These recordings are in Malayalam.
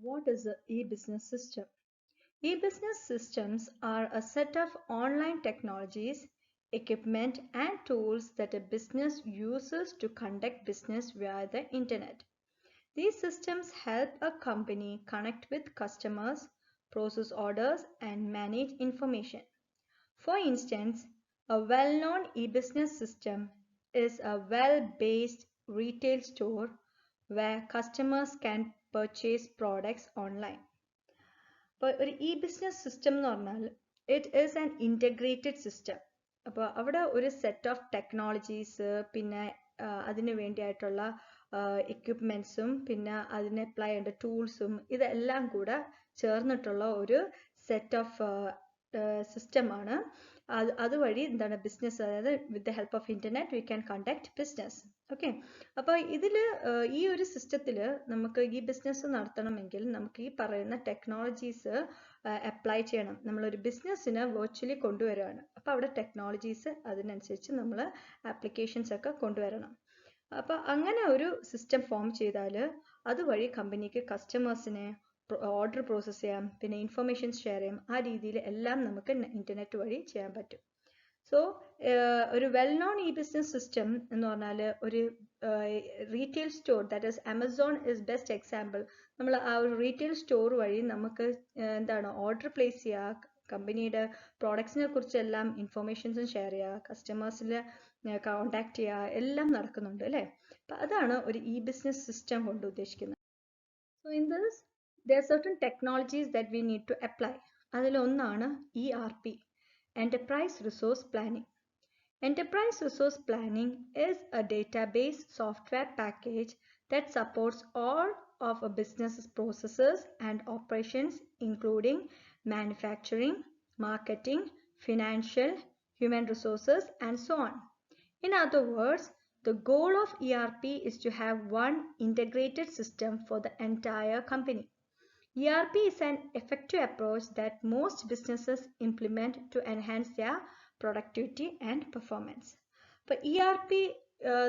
What is an e-business system? E-business systems are a set of online technologies, equipment, and tools that a business uses to conduct business via the internet. These systems help a company connect with customers, process orders, and manage information. For instance, a well-known e-business system is a web-based retail store where customers can purchase products online. അപ്പോൾ ഒരു ഇ ബിസിനസ് സിസ്റ്റം എന്ന് പറഞ്ഞാൽ it is an integrated system. അപ്പോൾ അവിടെ ഒരു സെറ്റ് ഓഫ് ടെക്നോളജീസ്, പിന്നെ അതിന് വേണ്ടിയായിട്ടുള്ള എക്യുപ്മെൻറ്റ്സും, പിന്നെ അതിന് അപ്ലൈ ചെയ്യേണ്ട ടൂൾസും, ഇതെല്ലാം കൂടെ ചേർന്നിട്ടുള്ള ഒരു സെറ്റ് ഓഫ് സിസ്റ്റമാണ്. അതുവഴി എന്താണ് ബിസിനസ്, അതായത് with the help of internet we can conduct business. Okay, അപ്പോൾ ഇതിൽ ഈ ഒരു സിസ്റ്റത്തിൽ നമുക്ക് ഈ ബിസിനസ് നടത്തണമെങ്കിൽ നമുക്ക് ഈ പറയുന്ന ടെക്നോളജീസ് അപ്ലൈ ചെയ്യണം. നമ്മളൊരു ബിസിനസ്സിന് വെർച്വലി കൊണ്ടുവരികയാണ്, അപ്പോൾ അവിടെ ടെക്നോളജീസ് അതിനനുസരിച്ച് നമ്മൾ ആപ്ലിക്കേഷൻസ് ഒക്കെ കൊണ്ടുവരണം. അപ്പോൾ അങ്ങനെ ഒരു സിസ്റ്റം ഫോം ചെയ്താൽ അതുവഴി കമ്പനിക്ക് കസ്റ്റമേഴ്സിനെ ഓർഡർ പ്രോസസ്സ് ചെയ്യാം, പിന്നെ ഇൻഫർമേഷൻസ് ഷെയർ ചെയ്യാം. ആ രീതിയിൽ എല്ലാം നമുക്ക് ഇൻ്റർനെറ്റ് വഴി ചെയ്യാൻ പറ്റും. സോ ഒരു well known E business system എന്ന് പറഞ്ഞാൽ ഒരു retail store, that is Amazon is best example. നമ്മൾ ആ ഒരു റീറ്റെയിൽ സ്റ്റോർ വഴി നമുക്ക് എന്താണ് ഓർഡർ പ്ലേസ് ചെയ്യുക, കമ്പനിയുടെ പ്രോഡക്ട്സിനെ കുറിച്ചെല്ലാം ഇൻഫർമേഷൻസും ഷെയർ ചെയ്യുക, കസ്റ്റമേഴ്സിൽ കോണ്ടാക്ട് ചെയ്യുക, എല്ലാം നടക്കുന്നുണ്ട് അല്ലേ. അപ്പം അതാണ് ഒരു ഇ ബിസിനസ് സിസ്റ്റം കൊണ്ട് ഉദ്ദേശിക്കുന്നത്. So in this there are certain technologies that we need to apply. അതിലൊന്നാണ് ERP, Enterprise Resource Planning. Enterprise Resource Planning is a database software package that supports all of a business's processes and operations, including manufacturing, marketing, financial, human resources, and so on. In other words, the goal of ERP is to have one integrated system for the entire company. ERP is an effective approach that most businesses implement to enhance their productivity and performance. അപ്പോൾ ERP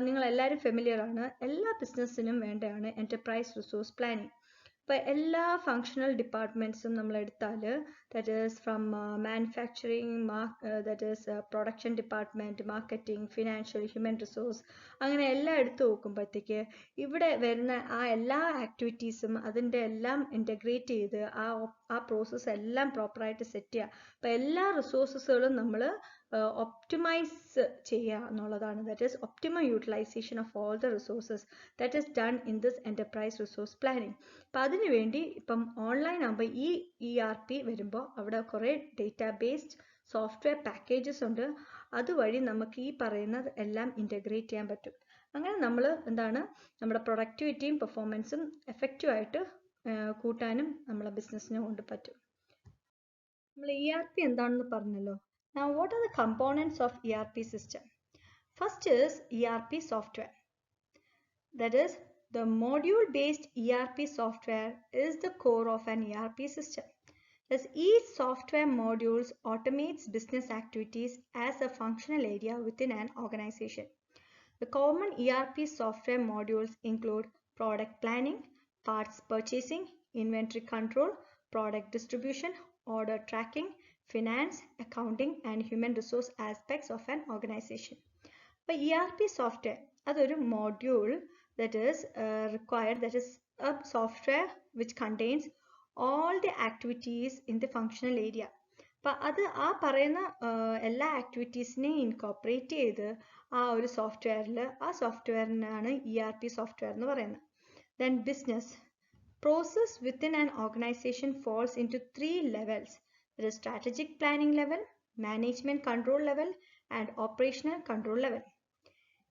നിങ്ങൾ എല്ലാവരും ഫെമിലിയർ ആണ്, എല്ലാ ബിസിനസ്സിനും വേണ്ടതാണ് എൻ്റർപ്രൈസ് റിസോഴ്സ് പ്ലാനിങ്. അപ്പോൾ എല്ലാ ഫങ്ഷണൽ ഡിപ്പാർട്ട്മെൻറ്റ്സും നമ്മൾ എടുത്താൽ, that is from manufacturing, that is production department, marketing, financial, human resource, അങ്ങനെ എല്ലാം എടുത്തു നോക്കുമ്പോഴത്തേക്ക് ഇവിടെ വരുന്ന ആ എല്ലാ ആക്ടിവിറ്റീസും അതിൻ്റെ എല്ലാം ഇൻ്റഗ്രേറ്റ് ചെയ്ത് ആ പ്രോസസ്സ് എല്ലാം പ്രോപ്പറായിട്ട് സെറ്റ് ചെയ്യുക. അപ്പോൾ എല്ലാ റിസോഴ്സസുകളും നമ്മൾ ഒപ്റ്റിമൈസ് ചെയ്യുക എന്നുള്ളതാണ്. That is optimum utilisation of all the resources that is done in this enterprise resource planning. അപ്പം അതിനുവേണ്ടി ഇപ്പം ഓൺലൈൻ ആകുമ്പോൾ ഈ ERP വരുമ്പോൾ അവിടെ കുറേ ഡേറ്റാ ബേസ്ഡ് സോഫ്റ്റ്വെയർ പാക്കേജസ് ഉണ്ട്. അതുവഴി നമുക്ക് ഈ പറയുന്നത് എല്ലാം ഇൻ്റഗ്രേറ്റ് ചെയ്യാൻ പറ്റും. അങ്ങനെ നമ്മൾ എന്താണ് നമ്മുടെ പ്രൊഡക്ടിവിറ്റിയും പെർഫോമൻസും എഫക്റ്റീവായിട്ട് കൂട്ടാനും നമ്മളെ ബിസിനസ്സിനെ കൊണ്ട് പറ്റും. നമ്മൾ ERP എന്താണെന്ന് പറഞ്ഞല്ലോ. Now what are the components of ERP system? First is ERP software. That is, the module-based ERP software is the core of an ERP system. Thus, each software modules automates business activities as a functional area within an organization. The common ERP software modules include product planning, parts purchasing, inventory control, product distribution, order tracking, finance, accounting, and human resource aspects of an organization. But ERP software, that's a module that is required, that is a software which contains all the activities in the functional area. അപ്പം അത് ആ പറയുന്ന എല്ലാ ആക്ടിവിറ്റീസിനെയും ഇൻകോപ്പറേറ്റ് ചെയ്ത് ആ ഒരു സോഫ്റ്റ്വെയറിൽ, ആ സോഫ്റ്റ്വെയറിനാണ് ERP സോഫ്റ്റ്വെയർ എന്ന് പറയുന്നത്. Then business process within an organization falls into 3 levels. There is strategic planning level, management control level, and operational control level.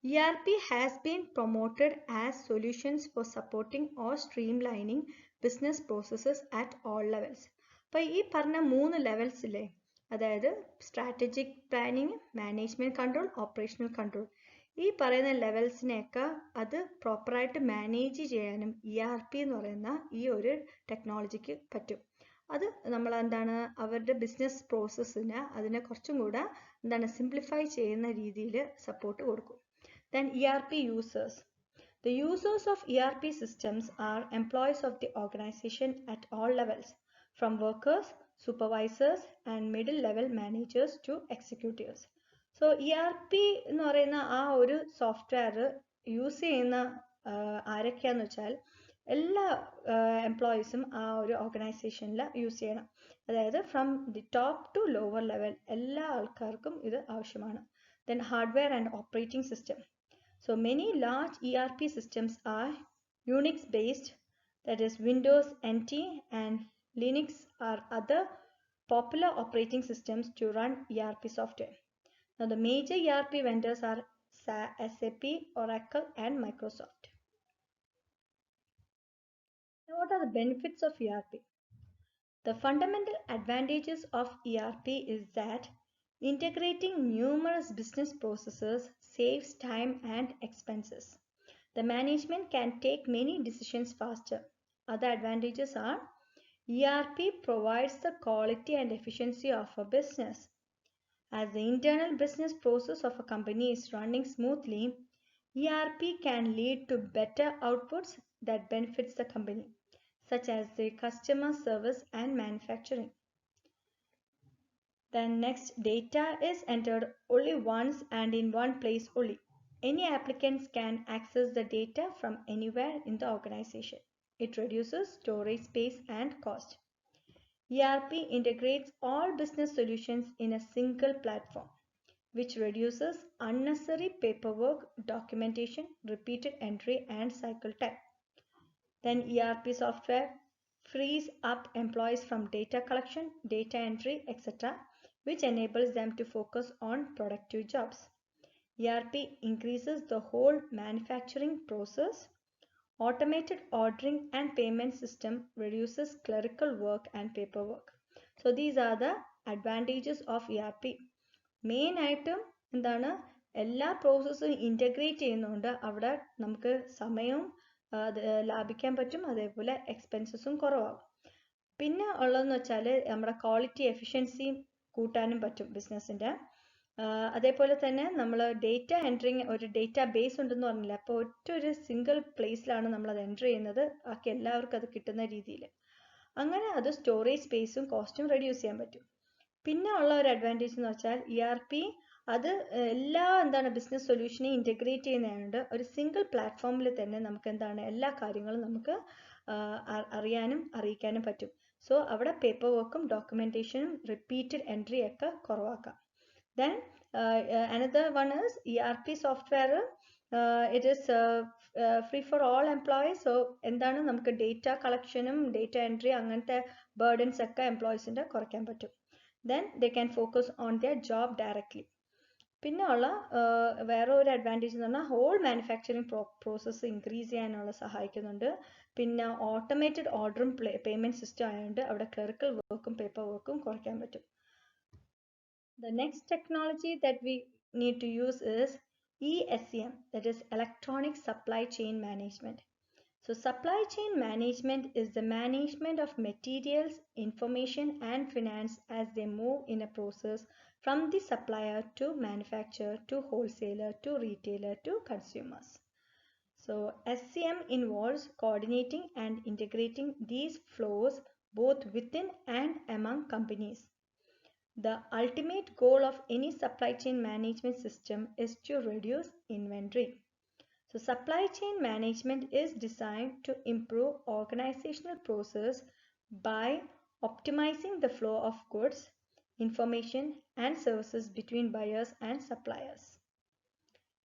ERP has been promoted as solutions for supporting or streamlining business processes at all levels. അപ്പോൾ ഈ പറഞ്ഞ 3 ലെവൽസ് ഇല്ലേ, അതായത് strategic planning, management control, operational control, ഈ പറയുന്ന ലെവൽസിനെയൊക്കെ അത് പ്രോപ്പറായിട്ട് മാനേജ് ചെയ്യാനും ERP എന്ന് പറയുന്ന ഈ ഒരു ടെക്നോളജിക്ക് പറ്റും. അത് നമ്മൾ എന്താണ് അവരുടെ ബിസിനസ് പ്രോസസ്സിന് അതിനെ കുറച്ചും കൂടെ എന്താണ് സിംപ്ലിഫൈ ചെയ്യുന്ന രീതിയിൽ സപ്പോർട്ട് കൊടുക്കും. Then ERP users. The users of ERP systems are employees of the organization at all levels, from workers, supervisors, and middle-level managers to executives. So ERP എന്ന് പറയുന്ന ആ ഒരു സോഫ്റ്റ്വെയർ യൂസ് ചെയ്യുന്ന ആരൊക്കെയാന്ന് വെച്ചാൽ എല്ലാ എംപ്ലോയീസും ആ ഒരു ഓർഗനൈസേഷനിൽ യൂസ് ചെയ്യണം. അതായത് from the top to lower level എല്ലാ ആൾക്കാർക്കും ഇത് ആവശ്യമാണ്. Then hardware and operating system. So many large ERP systems are Unix based, that is Windows NT, and Linux are other popular operating systems to run ERP software. Now the major ERP vendors are SAP, Oracle, and Microsoft. Now what are the benefits of ERP? The fundamental advantages of ERP is that integrating numerous business processes saves time and expenses. The management can take many decisions faster. Other advantages are ERP provides the quality and efficiency of a business. As the internal business process of a company is running smoothly, ERP can lead to better outputs that benefits the company, such as the customer service and manufacturing. Then next, data is entered only once and in one place only. Any applicants can access the data from anywhere in the organization. It reduces storage space and cost. ERP integrates all business solutions in a single platform, which reduces unnecessary paperwork, documentation, repeated entry, and cycle time. Then ERP software frees up employees from data collection, data entry, etc., which enables them to focus on productive jobs. ERP increases the whole manufacturing process. Automated ordering and payment system reduces clerical work and paperwork. So these are the advantages of ERP. Main item എന്താണ് എല്ലാ പ്രോസസ്സും ഇൻ്റഗ്രേറ്റ് ചെയ്യുന്നതുകൊണ്ട് അവിടെ നമുക്ക് സമയവും ലാഭിക്കാൻ പറ്റും, അതേപോലെ എക്സ്പെൻസസും കുറവാകും. പിന്നെ ഉള്ളതെന്ന് വെച്ചാൽ നമ്മുടെ ക്വാളിറ്റി എഫിഷ്യൻസിയും കൂട്ടാനും പറ്റും ബിസിനസ്സിൻ്റെ. അതേപോലെ തന്നെ നമ്മൾ ഡേറ്റ എൻട്രിങ് ഒരു ഡേറ്റാ ബേസ് ഉണ്ടെന്ന് പറഞ്ഞില്ല, അപ്പോൾ ഒറ്റൊരു സിംഗിൾ പ്ലേസിലാണ് നമ്മളത് എൻറ്റർ ചെയ്യുന്നത്, ബാക്കി എല്ലാവർക്കും അത് കിട്ടുന്ന രീതിയിൽ. അങ്ങനെ അത് സ്റ്റോറേജ് സ്പേസും കോസ്റ്റും റെഡ്യൂസ് ചെയ്യാൻ പറ്റും. പിന്നെ ഉള്ള ഒരു അഡ്വാൻറ്റേജ് എന്ന് വെച്ചാൽ ERP അത് എല്ലാ ബിസിനസ് സൊല്യൂഷനെ ഇൻ്റഗ്രേറ്റ് ചെയ്യുന്നതുകൊണ്ട് ഒരു സിംഗിൾ പ്ലാറ്റ്ഫോമിൽ തന്നെ നമുക്ക് എല്ലാ കാര്യങ്ങളും നമുക്ക് അറിയാനും അറിയിക്കാനും പറ്റും. സോ അവിടെ പേപ്പർ വർക്കും ഡോക്യുമെൻറ്റേഷനും റിപ്പീറ്റഡ് എൻട്രി ഒക്കെ കുറവാക്കാം. Then another one is ERP software. It is free for all employees. So എന്താണ് നമുക്ക് ഡേറ്റ കളക്ഷനും ഡേറ്റ എൻട്രി അങ്ങനത്തെ ബേർഡൻസ് ഒക്കെ എംപ്ലോയീസിൻ്റെ കുറയ്ക്കാൻ പറ്റും. Then they can focus on their job directly. പിന്നെ ഉള്ള വേറെ ഒരു അഡ്വാൻറ്റേജ് എന്ന് പറഞ്ഞാൽ ഹോൾ മാനുഫാക്ചറിങ് പ്രോസസ്സ് ഇൻക്രീസ് ചെയ്യാനുള്ള സഹായിക്കുന്നുണ്ട്. പിന്നെ ഓട്ടോമേറ്റഡ് ഓർഡറും പേയ്മെൻറ്റ് സിസ്റ്റം ആയതുകൊണ്ട് അവിടെ ക്ലറിക്കൽ വർക്കും പേപ്പർ വർക്കും കുറയ്ക്കാൻ പറ്റും. The next technology that we need to use is ESCM, that is Electronic Supply Chain Management. So supply chain management is the management of materials, information and finance as they move in a process from the supplier to manufacturer to wholesaler to retailer to consumers. So SCM involves coordinating and integrating these flows both within and among companies. The ultimate goal of any supply chain management system is to reduce inventory. So supply chain management is designed to improve organizational process by optimizing the flow of goods, information and services between buyers and suppliers.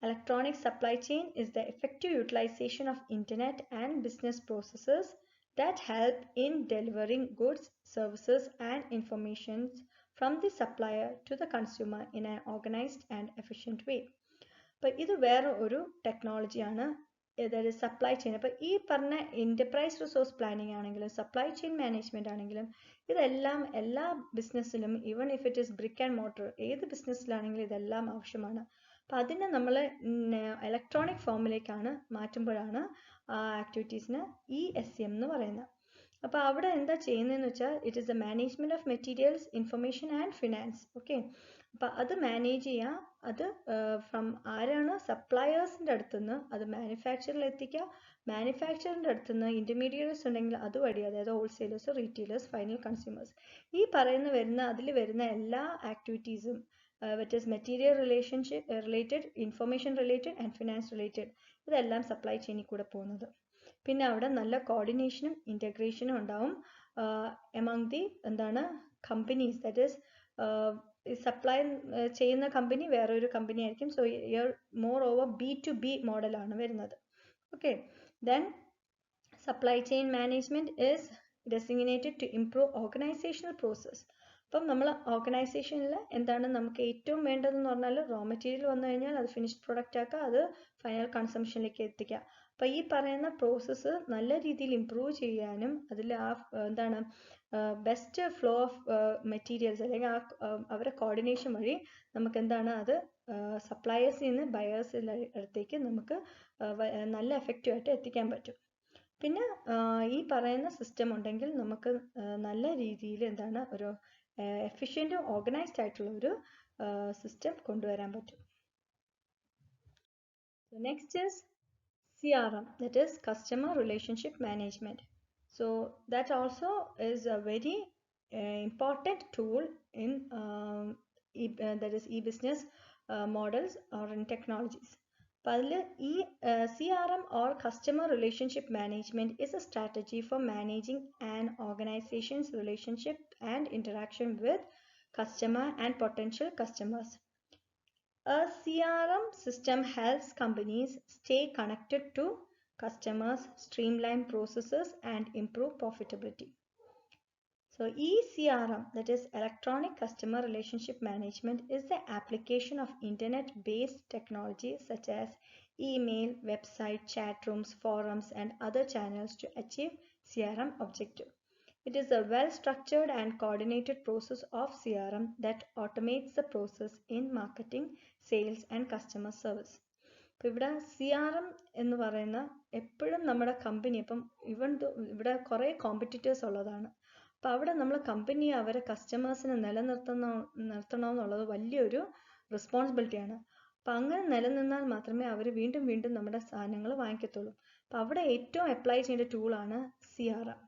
Electronic supply chain is the effective utilization of internet and business processes that help in delivering goods, services and information from the supplier to the consumer in an organized and efficient way. അപ്പോൾ ഇത് വേറെ ഒരു ടെക്നോളജിയാണ്, അതായത് സപ്ലൈ ചെയിൻ. അപ്പോൾ ഈ പറഞ്ഞ എൻ്റർപ്രൈസ് റിസോഴ്സ് പ്ലാനിങ് ആണെങ്കിലും സപ്ലൈ ചെയിൻ മാനേജ്മെൻറ്റ് ആണെങ്കിലും ഇതെല്ലാം എല്ലാ ബിസിനസ്സിലും, even if it is brick and mortar, ഏത് ബിസിനസ്സിലാണെങ്കിലും ഇതെല്ലാം ആവശ്യമാണ്. അപ്പോൾ അതിനെ നമ്മൾ ഇലക്ട്രോണിക് ഫോമിലേക്കാണ് മാറ്റുമ്പോഴാണ് ആ ആക്ടിവിറ്റീസിന് ESCM എന്ന് പറയുന്നത്. അപ്പോൾ അവിടെ എന്താ ചെയ്യുന്നതെന്ന് വെച്ചാൽ it is the management of materials, information and finance. Okay, അപ്പം അത് മാനേജ് ചെയ്യുക. അത് ഫ്രം ആരാണ്? സപ്ലയേഴ്സിൻ്റെ അടുത്തുനിന്ന് അത് മാനുഫാക്ചറിൽ എത്തിക്കുക. മാനുഫാക്ചറിൻ്റെ അടുത്തുനിന്ന് ഇൻ്റർമീഡിയറ്റ്സ് ഉണ്ടെങ്കിൽ അതുവഴി, അതായത് ഹോൾസെയിലേഴ്സ്, റീറ്റെയിലേഴ്സ്, ഫൈനൽ കൺസ്യൂമേഴ്സ്, ഈ അതിൽ വരുന്ന എല്ലാ ആക്ടിവിറ്റീസും with is material related, information related and finance related, ഇതെല്ലാം സപ്ലൈ ചെയിനിൽ കൂടെ പോകുന്നത്. പിന്നെ അവിടെ നല്ല കോർഡിനേഷനും ഇൻ്റഗ്രേഷനും ഉണ്ടാവും among the companies. That is supply ചെയ്യുന്ന കമ്പനി വേറൊരു കമ്പനി ആയിരിക്കും. സോ മോർ ഓവർ B2B മോഡലാണ് വരുന്നത്. Okay, then supply chain management is designated to improve organisational process. അപ്പം നമ്മൾ ഓർഗനൈസേഷനിൽ എന്താണ് നമുക്ക് ഏറ്റവും വേണ്ടതെന്ന് പറഞ്ഞാൽ, റോ മെറ്റീരിയൽ വന്നു കഴിഞ്ഞാൽ അത് ഫിനിഷ്ഡ് പ്രൊഡക്റ്റ് ആക്കുക, അത് ഫൈനൽ കൺസംഷനിലേക്ക് എത്തിക്കുക. അപ്പോൾ ഈ പറയുന്ന പ്രോസസ്സ് നല്ല രീതിയിൽ ഇംപ്രൂവ് ചെയ്യാനും അതിൽ ബെസ്റ്റ് ഫ്ലോ ഓഫ് മെറ്റീരിയൽസ് അല്ലെങ്കിൽ അവരുടെ കോർഡിനേഷൻ വഴി നമുക്ക് അത് സപ്ലയേഴ്സിൽ നിന്ന് ബയേഴ്സിൻ്റെ അടുത്തേക്ക് നമുക്ക് നല്ല എഫക്റ്റീവായിട്ട് എത്തിക്കാൻ പറ്റും. പിന്നെ ഈ പറയുന്ന സിസ്റ്റം ഉണ്ടെങ്കിൽ നമുക്ക് നല്ല രീതിയിൽ ഒരു എഫിഷ്യൻറ്റും ഓർഗനൈസ്ഡ് ആയിട്ടുള്ള ഒരു സിസ്റ്റം കൊണ്ടുവരാൻ പറ്റും. Next is CRM, that is Customer Relationship Management. So that also is a very important tool in that is e-business models or in technologies. CRM or Customer Relationship Management is a strategy for managing an organization's relationship and interaction with customer and potential customers. A CRM system helps companies stay connected to customers, streamline processes, and improve profitability. So eCRM, that is Electronic Customer Relationship Management, is the application of internet-based technologies such as email, website, chat rooms, forums, and other channels to achieve CRM objective. It is a well-structured and coordinated process of CRM that automates the process in marketing, sales, and customer service. ഇപ്പോൾ ഇവിടെ CRM എന്ന് പറയുന്ന എപ്പോഴും നമ്മുടെ കമ്പനി, ഇപ്പം ഇവിടെ കുറേ കോമ്പറ്റീറ്റേഴ്സ് ഉള്ളതാണ്. അപ്പോൾ അവിടെ നമ്മൾ കമ്പനി അവരെ കസ്റ്റമേഴ്സിനെ നിർത്തണമെന്നുള്ളത് വലിയൊരു റെസ്പോൺസിബിലിറ്റിയാണ്. അപ്പം അങ്ങനെ നിലനിന്നാൽ മാത്രമേ അവർ വീണ്ടും വീണ്ടും നമ്മുടെ സാധനങ്ങൾ വാങ്ങിക്കത്തുള്ളൂ. അപ്പോൾ അവിടെ ഏറ്റവും അപ്ലൈ ചെയ്യേണ്ട ടൂളാണ് CRM.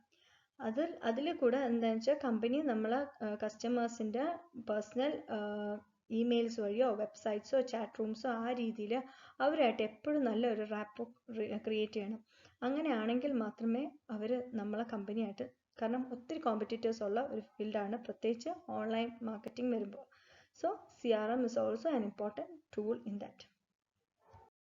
അതിൽ കൂടെ എന്താണെന്ന് വെച്ചാൽ കമ്പനി നമ്മളെ കസ്റ്റമേഴ്സിൻ്റെ പേഴ്സണൽ ഇമെയിൽസ് വഴിയോ വെബ്സൈറ്റ്സോ ചാറ്റ് റൂംസോ ആ രീതിയിൽ അവരായിട്ട് എപ്പോഴും നല്ലൊരു റാപ്പോ ക്രിയേറ്റ് ചെയ്യണം. അങ്ങനെയാണെങ്കിൽ മാത്രമേ അവർ നമ്മളെ കമ്പനിയായിട്ട്, കാരണം ഒത്തിരി കോമ്പറ്റീറ്റേഴ്സ് ഉള്ള ഒരു ഫീൽഡാണ്, പ്രത്യേകിച്ച് ഓൺലൈൻ മാർക്കറ്റിംഗ് വരുമ്പോൾ. So CRM is also an important tool in that.